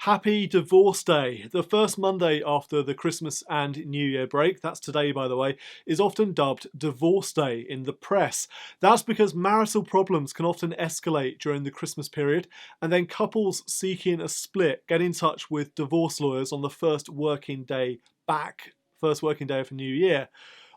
Happy Divorce Day. The first Monday after the Christmas and New Year break, that's today by the way, is often dubbed Divorce Day in the press. That's because marital problems can often escalate during the Christmas period, and then couples seeking a split get in touch with divorce lawyers on the first working day of New Year.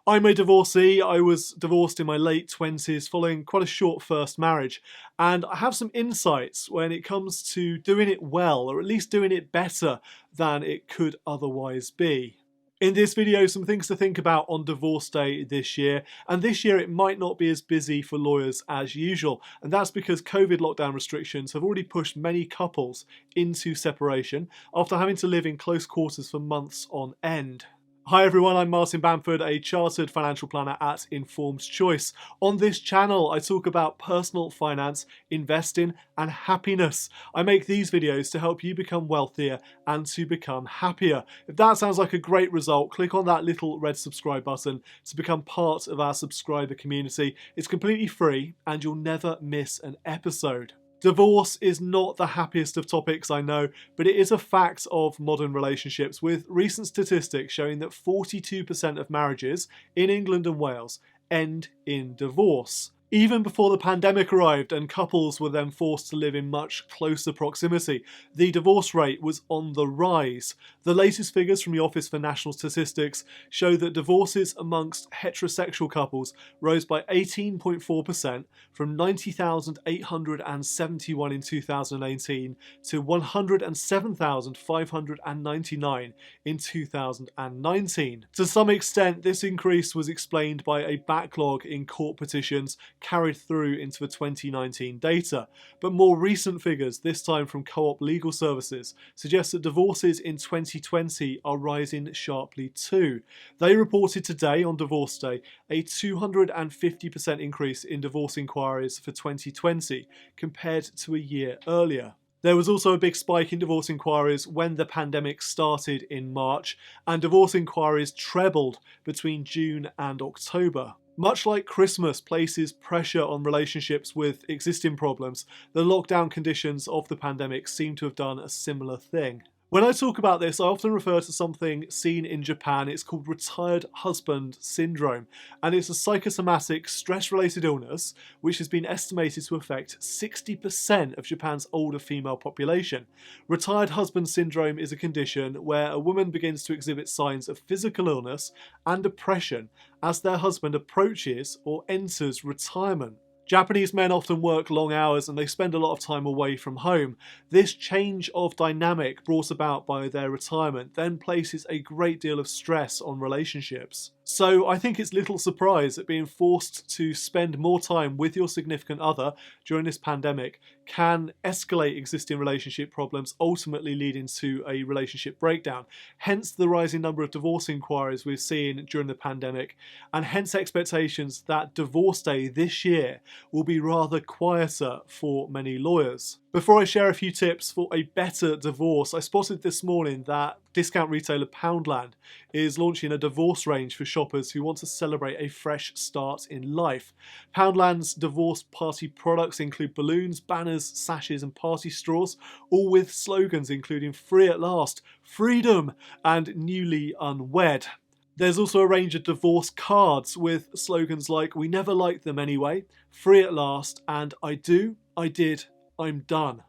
I'm a divorcee. I was divorced in my late 20s following quite a short first marriage, and I have some insights when it comes to doing it well, or at least doing it better than it could otherwise be. In this video, some things to think about on Divorce Day this year, and this year it might not be as busy for lawyers as usual, and that's because COVID lockdown restrictions have already pushed many couples into separation after having to live in close quarters for months on end. Hi everyone, I'm Martin Bamford, a chartered financial planner at Informed Choice. On this channel, I talk about personal finance, investing, and happiness. I make these videos to help you become wealthier and to become happier. If that sounds like a great result, click on that little red subscribe button to become part of our subscriber community. It's completely free and you'll never miss an episode. Divorce is not the happiest of topics, I know, but it is a fact of modern relationships, with recent statistics showing that 42% of marriages in England and Wales end in divorce. Even before the pandemic arrived and couples were then forced to live in much closer proximity, the divorce rate was on the rise. The latest figures from the Office for National Statistics show that divorces amongst heterosexual couples rose by 18.4% from 90,871 in 2018 to 107,599 in 2019. To some extent, this increase was explained by a backlog in court petitions carried through into the 2019 data. But more recent figures, this time from Co-op Legal Services, suggest that divorces in 2020 are rising sharply too. They reported today on Divorce Day a 250% increase in divorce inquiries for 2020 compared to a year earlier. There was also a big spike in divorce inquiries when the pandemic started in March, and divorce inquiries trebled between June and October. Much like Christmas places pressure on relationships with existing problems, the lockdown conditions of the pandemic seem to have done a similar thing. When I talk about this, I often refer to something seen in Japan. It's called retired husband syndrome, and it's a psychosomatic stress-related illness which has been estimated to affect 60% of Japan's older female population. Retired husband syndrome is a condition where a woman begins to exhibit signs of physical illness and depression as their husband approaches or enters retirement. Japanese men often work long hours and they spend a lot of time away from home. This change of dynamic brought about by their retirement then places a great deal of stress on relationships. So I think it's little surprise that being forced to spend more time with your significant other during this pandemic can escalate existing relationship problems, ultimately leading to a relationship breakdown. Hence the rising number of divorce inquiries we've seen during the pandemic, and hence expectations that Divorce Day this year will be rather quieter for many lawyers. Before I share a few tips for a better divorce, I spotted this morning that discount retailer Poundland is launching a divorce range for shoppers who want to celebrate a fresh start in life. Poundland's divorce party products include balloons, banners, sashes and party straws, all with slogans including "Free at Last," "Freedom" and "Newly Unwed." There's also a range of divorce cards with slogans like "We never liked them anyway," "Free at Last" and "I do, I did, I'm done."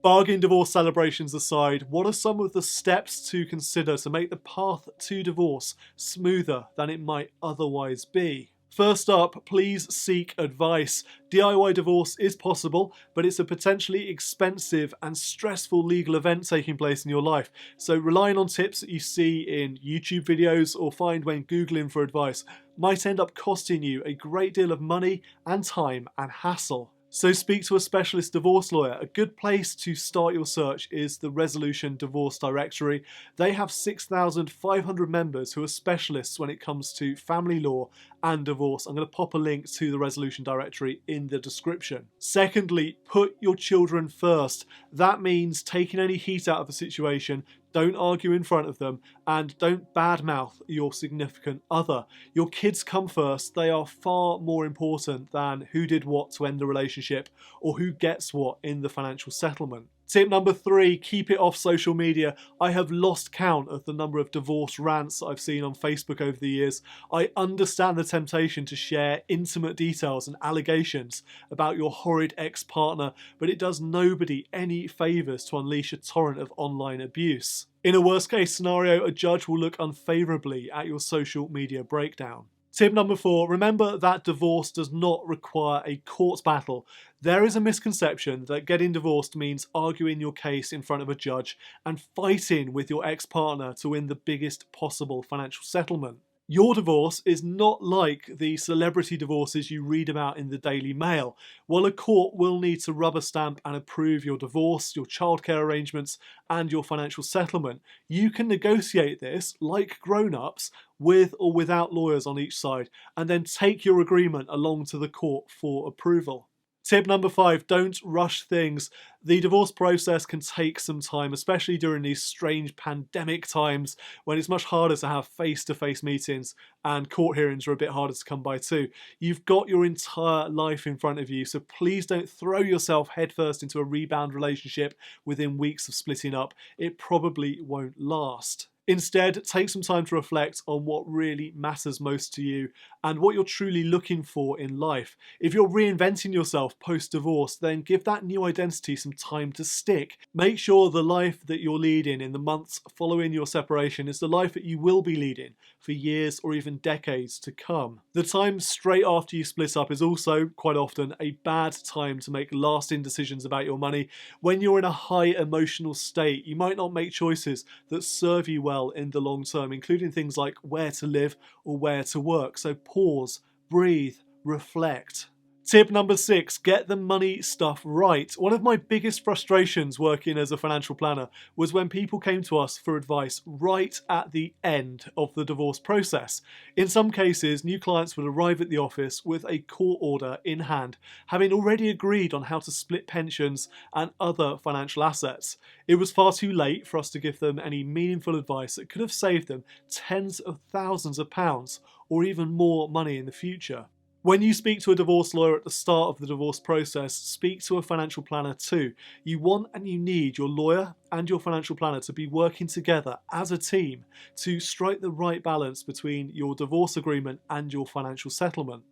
Bargain divorce celebrations aside, what are some of the steps to consider to make the path to divorce smoother than it might otherwise be? First up, please seek advice. DIY divorce is possible, but it's a potentially expensive and stressful legal event taking place in your life. So relying on tips that you see in YouTube videos or find when Googling for advice might end up costing you a great deal of money and time and hassle. So speak to a specialist divorce lawyer. A good place to start your search is the Resolution Divorce Directory. They have 6,500 members who are specialists when it comes to family law and divorce. I'm going to pop a link to the Resolution Directory in the description. Secondly, put your children first. That means taking any heat out of the situation. Don't argue in front of them, and don't badmouth your significant other. Your kids come first. They are far more important than who did what to end the relationship or who gets what in the financial settlement. Tip number 3, keep it off social media. I have lost count of the number of divorce rants I've seen on Facebook over the years. I understand the temptation to share intimate details and allegations about your horrid ex-partner, but it does nobody any favours to unleash a torrent of online abuse. In a worst case scenario, a judge will look unfavourably at your social media breakdown. Tip number 4, remember that divorce does not require a court battle. There is a misconception that getting divorced means arguing your case in front of a judge and fighting with your ex-partner to win the biggest possible financial settlement. Your divorce is not like the celebrity divorces you read about in the Daily Mail. While a court will need to rubber stamp and approve your divorce, your childcare arrangements, and your financial settlement, you can negotiate this, like grown-ups, with or without lawyers on each side, and then take your agreement along to the court for approval. Tip number 5, don't rush things. The divorce process can take some time, especially during these strange pandemic times when it's much harder to have face-to-face meetings and court hearings are a bit harder to come by too. You've got your entire life in front of you, so please don't throw yourself headfirst into a rebound relationship within weeks of splitting up. It probably won't last. Instead, take some time to reflect on what really matters most to you and what you're truly looking for in life. If you're reinventing yourself post-divorce, then give that new identity some time to stick. Make sure the life that you're leading in the months following your separation is the life that you will be leading for years or even decades to come. The time straight after you split up is also, quite often, a bad time to make lasting decisions about your money. When you're in a high emotional state, you might not make choices that serve you well in the long term, including things like where to live or where to work. So pause, breathe, reflect. Tip number 6, get the money stuff right. One of my biggest frustrations working as a financial planner was when people came to us for advice right at the end of the divorce process. In some cases, new clients would arrive at the office with a court order in hand, having already agreed on how to split pensions and other financial assets. It was far too late for us to give them any meaningful advice that could have saved them tens of thousands of pounds or even more money in the future. When you speak to a divorce lawyer at the start of the divorce process, speak to a financial planner too. You want and you need your lawyer and your financial planner to be working together as a team to strike the right balance between your divorce agreement and your financial settlement.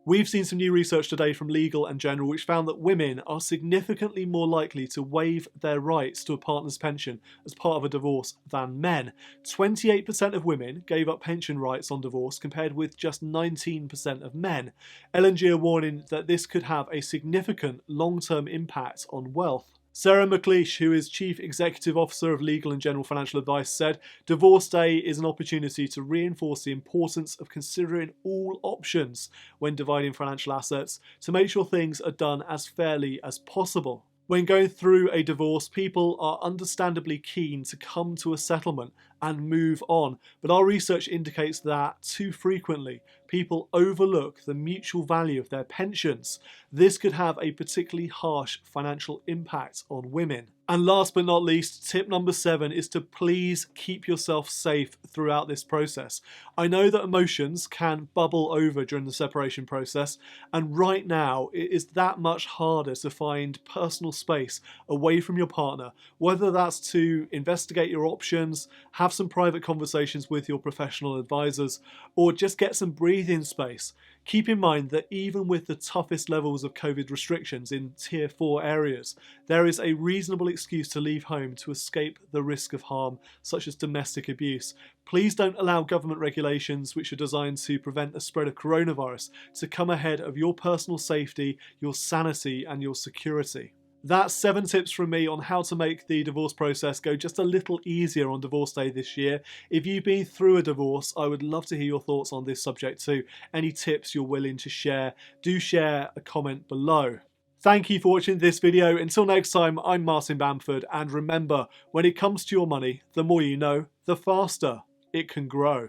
We've seen some new research today from Legal and General which found that women are significantly more likely to waive their rights to a partner's pension as part of a divorce than men. 28% of women gave up pension rights on divorce compared with just 19% of men. L&G are warning that this could have a significant long-term impact on wealth. Sarah McLeish, who is Chief Executive Officer of Legal and General Financial Advice, said, "Divorce Day is an opportunity to reinforce the importance of considering all options when dividing financial assets to make sure things are done as fairly as possible." When going through a divorce, people are understandably keen to come to a settlement and move on, but our research indicates that too frequently people overlook the mutual value of their pensions. This could have a particularly harsh financial impact on women. And last but not least, tip number 7 is to please keep yourself safe throughout this process. I know that emotions can bubble over during the separation process, and right now it is that much harder to find personal space away from your partner, whether that's to investigate your options, have some private conversations with your professional advisors, or just get some breathing space. Keep in mind that even with the toughest levels of COVID restrictions in Tier 4 areas, there is a reasonable excuse to leave home to escape the risk of harm, such as domestic abuse. Please don't allow government regulations which are designed to prevent the spread of coronavirus to come ahead of your personal safety, your sanity, and your security. That's 7 tips from me on how to make the divorce process go just a little easier on Divorce Day this year. If you've been through a divorce, I would love to hear your thoughts on this subject too. Any tips you're willing to share, do share a comment below. Thank you for watching this video. Until next time, I'm Martin Bamford, and remember, when it comes to your money, the more you know, the faster it can grow.